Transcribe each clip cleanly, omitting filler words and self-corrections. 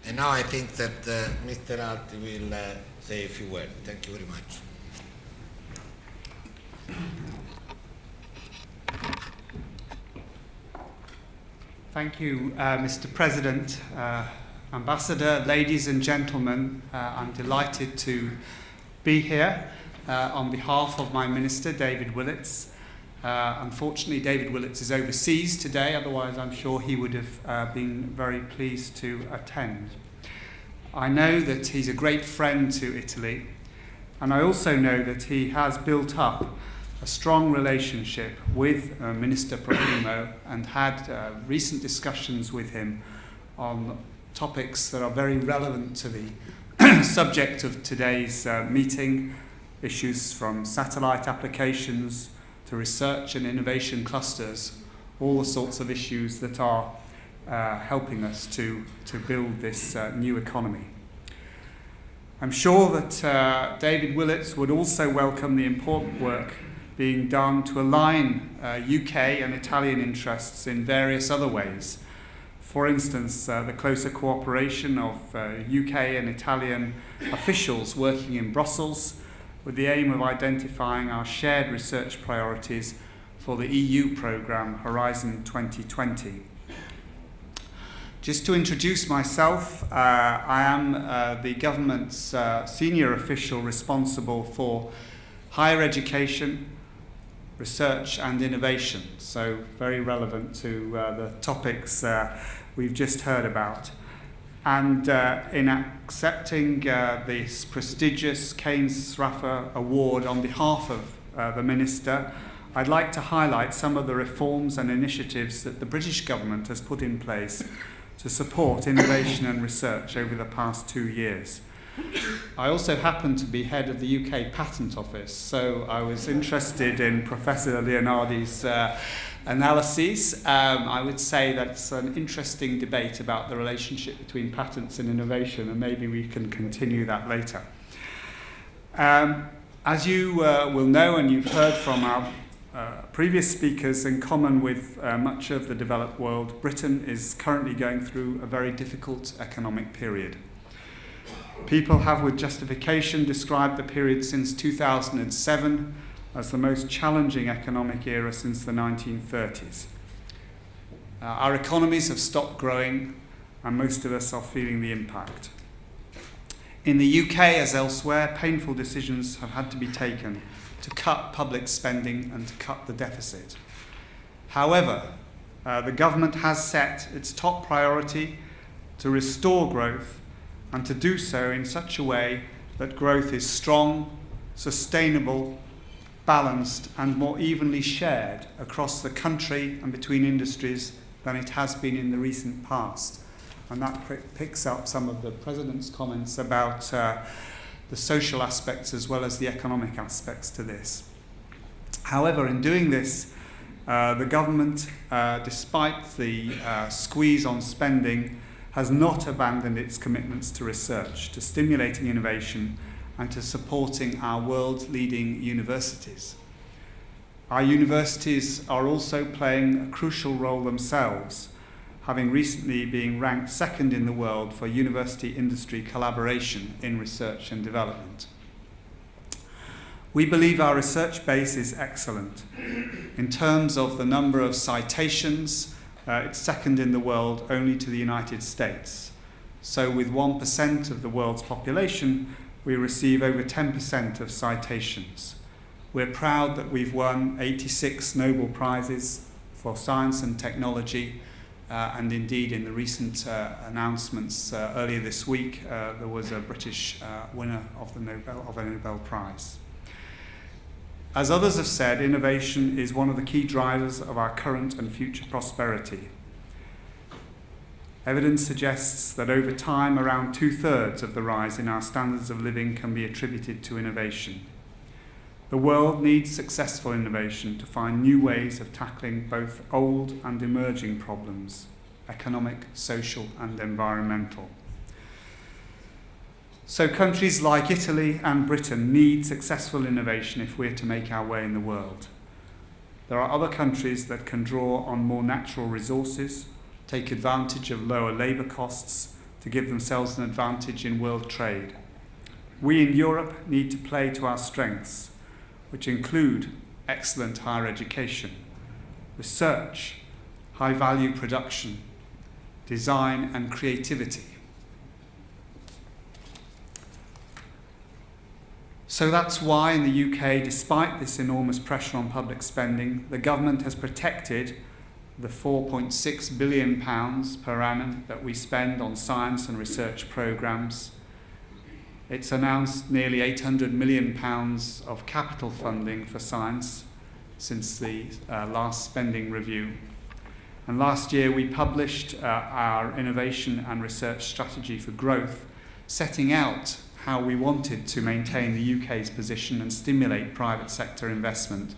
And now I think that Mr. Alty will say a few words. Thank you very much. Thank you, Mr. President, Ambassador, ladies and gentlemen. I'm delighted to be here on behalf of my Minister, David Willetts. Unfortunately, David Willetts is overseas today, otherwise I'm sure he would have been very pleased to attend. I know that he's a great friend to Italy, and I also know that he has built up a strong relationship with Minister Profumo and had recent discussions with him on topics that are very relevant to the subject of today's meeting, issues from satellite applications to research and innovation clusters, all the sorts of issues that are helping us to build this new economy. I'm sure that David Willetts would also welcome the important work being done to align UK and Italian interests in various other ways. For instance, the closer cooperation of UK and Italian officials working in Brussels with the aim of identifying our shared research priorities for the EU programme Horizon 2020. Just to introduce myself, I am the government's senior official responsible for higher education, research and innovation, so very relevant to the topics we've just heard about. And in accepting this prestigious Keynes-Sraffa Award on behalf of the Minister, I'd like to highlight some of the reforms and initiatives that the British government has put in place to support innovation and research over the past 2 years. I also happen to be head of the UK Patent Office, so I was interested in Professor Leonardi's analyses. I would say that's an interesting debate about the relationship between patents and innovation, and maybe we can continue that later. As you will know, and you've heard from our previous speakers, in common with much of the developed world, Britain is currently going through a very difficult economic period. People have with justification described the period since 2007 as the most challenging economic era since the 1930s. Our economies have stopped growing, and most of us are feeling the impact. In the UK, as elsewhere, painful decisions have had to be taken to cut public spending and to cut the deficit. However, the government has set its top priority to restore growth, and to do so in such a way that growth is strong, sustainable, balanced and more evenly shared across the country and between industries than it has been in the recent past. And that picks up some of the President's comments about the social aspects as well as the economic aspects to this. However, in doing this, the government, despite the squeeze on spending, has not abandoned its commitments to research, to stimulating innovation, and to supporting our world-leading universities. Our universities are also playing a crucial role themselves, having recently been ranked second in the world for university-industry collaboration in research and development. We believe our research base is excellent. In terms of the number of citations, it's second in the world only to the United States. So with 1% of the world's population, we receive over 10% of citations. We're proud that we've won 86 Nobel Prizes for science and technology, and indeed in the recent announcements earlier this week, there was a British winner of a Nobel Prize. As others have said, innovation is one of the key drivers of our current and future prosperity. Evidence suggests that over time, around 2/3 of the rise in our standards of living can be attributed to innovation. The world needs successful innovation to find new ways of tackling both old and emerging problems, economic, social, and environmental. So countries like Italy and Britain need successful innovation if we're to make our way in the world. There are other countries that can draw on more natural resources, take advantage of lower labour costs, to give themselves an advantage in world trade. We in Europe need to play to our strengths, which include excellent higher education, research, high-value production, design and creativity. So that's why in the UK, despite this enormous pressure on public spending, the government has protected the £4.6 billion per annum that we spend on science and research programmes. It's announced nearly £800 million of capital funding for science since the last spending review. And last year we published our innovation and research strategy for growth, setting out how we wanted to maintain the UK's position and stimulate private sector investment,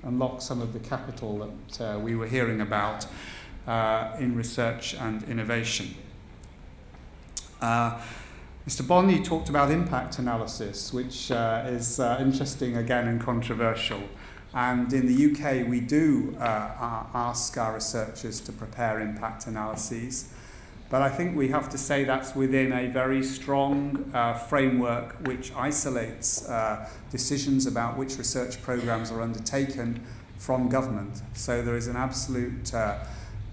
unlock some of the capital that we were hearing about in research and innovation. Mr. Bond, you talked about impact analysis, which is interesting again and controversial. And in the UK, we do ask our researchers to prepare impact analyses. But I think we have to say that's within a very strong framework which isolates decisions about which research programs are undertaken from government. So there is an absolute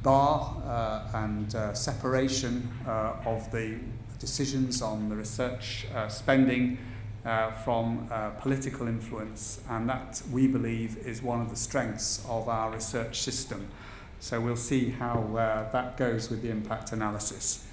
bar and separation of the decisions on the research spending from political influence, and that, we believe, is one of the strengths of our research system. So we'll see how that goes with the impact analysis.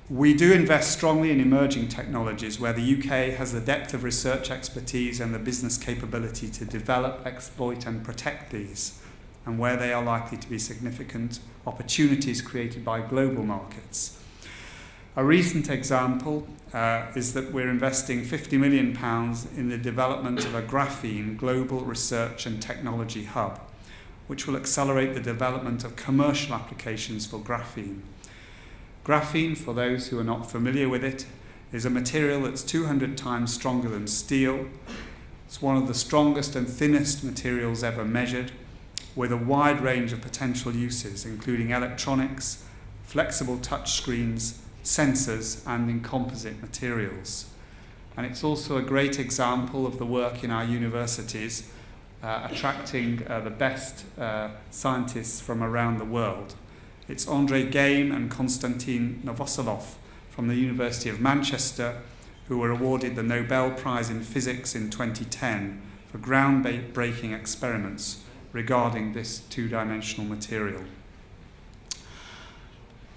We do invest strongly in emerging technologies where the UK has the depth of research expertise and the business capability to develop, exploit and protect these, and where they are likely to be significant opportunities created by global markets. A recent example is that we're investing £50 million in the development of a graphene global research and technology hub, which will accelerate the development of commercial applications for graphene. Graphene, for those who are not familiar with it, is a material that's 200 times stronger than steel. It's one of the strongest and thinnest materials ever measured, with a wide range of potential uses, including electronics, flexible touchscreens, sensors, and in composite materials. And it's also a great example of the work in our universities, attracting the best scientists from around the world. It's Andrei Geim and Konstantin Novoselov from the University of Manchester who were awarded the Nobel Prize in Physics in 2010 for groundbreaking experiments regarding this two-dimensional material.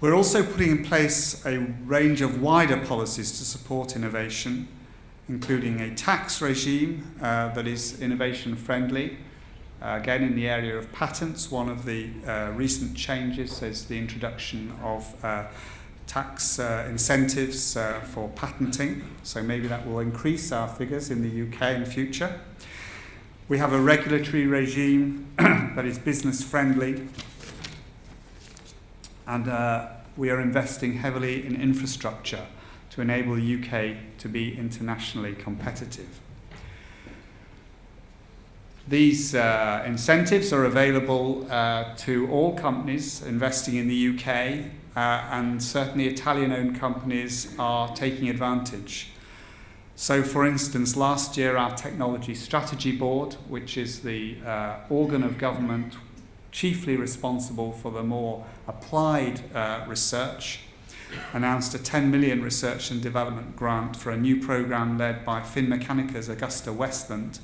We're also putting in place a range of wider policies to support innovation, including a tax regime that is innovation friendly. Again, in the area of patents, one of the recent changes is the introduction of tax incentives for patenting. So maybe that will increase our figures in the UK in the future. We have a regulatory regime that is business friendly. And we are investing heavily in infrastructure to enable the UK to be internationally competitive. These incentives are available to all companies investing in the UK, and certainly Italian-owned companies are taking advantage. So, for instance, last year our Technology Strategy Board, which is the organ of government chiefly responsible for the more applied research, announced a 10 million research and development grant for a new programme led by Finmechanica's Augusta Westland.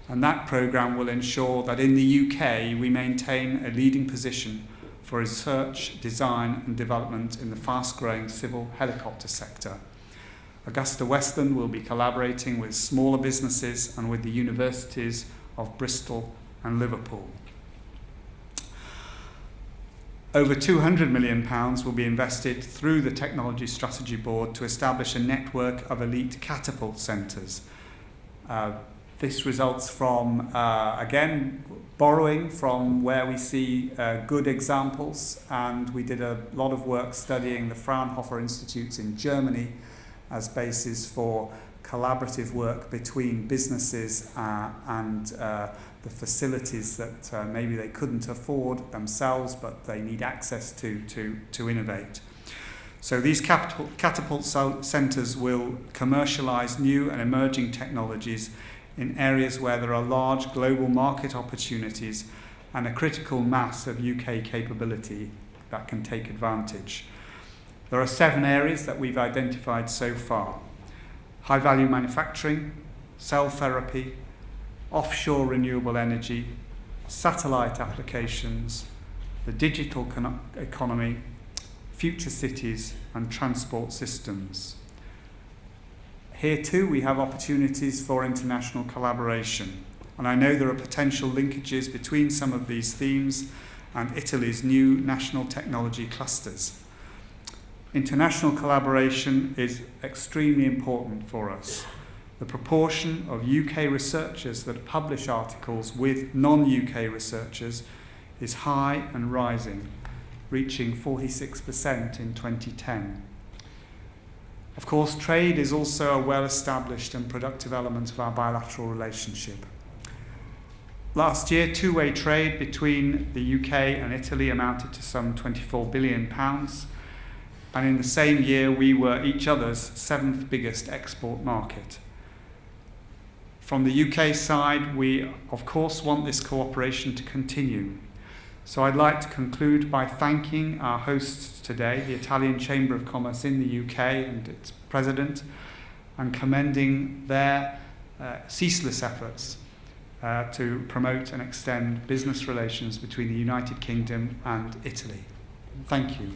And that programme will ensure that in the UK we maintain a leading position for research, design and development in the fast-growing civil helicopter sector. Augusta Westland will be collaborating with smaller businesses and with the universities of Bristol and Liverpool. Over £200 million will be invested through the Technology Strategy Board to establish a network of elite catapult centres. This results from, again, borrowing from where we see good examples, and we did a lot of work studying the Fraunhofer Institutes in Germany as basis for collaborative work between businesses and the facilities that maybe they couldn't afford themselves, but they need access to innovate. So these catapult centres will commercialise new and emerging technologies in areas where there are large global market opportunities and a critical mass of UK capability that can take advantage. There are 7 areas that we've identified so far: high-value manufacturing, cell therapy, offshore renewable energy, satellite applications, the digital economy, future cities and transport systems. Here too we have opportunities for international collaboration, and I know there are potential linkages between some of these themes and Italy's new national technology clusters. International collaboration is extremely important for us. The proportion of UK researchers that publish articles with non-UK researchers is high and rising, reaching 46% in 2010. Of course, trade is also a well-established and productive element of our bilateral relationship. Last year, two-way trade between the UK and Italy amounted to some £24 billion, and in the same year we were each other's 7th biggest export market. From the UK side, we of course want this cooperation to continue. So I'd like to conclude by thanking our hosts today, the Italian Chamber of Commerce in the UK and its president, and commending their ceaseless efforts to promote and extend business relations between the United Kingdom and Italy. Thank you.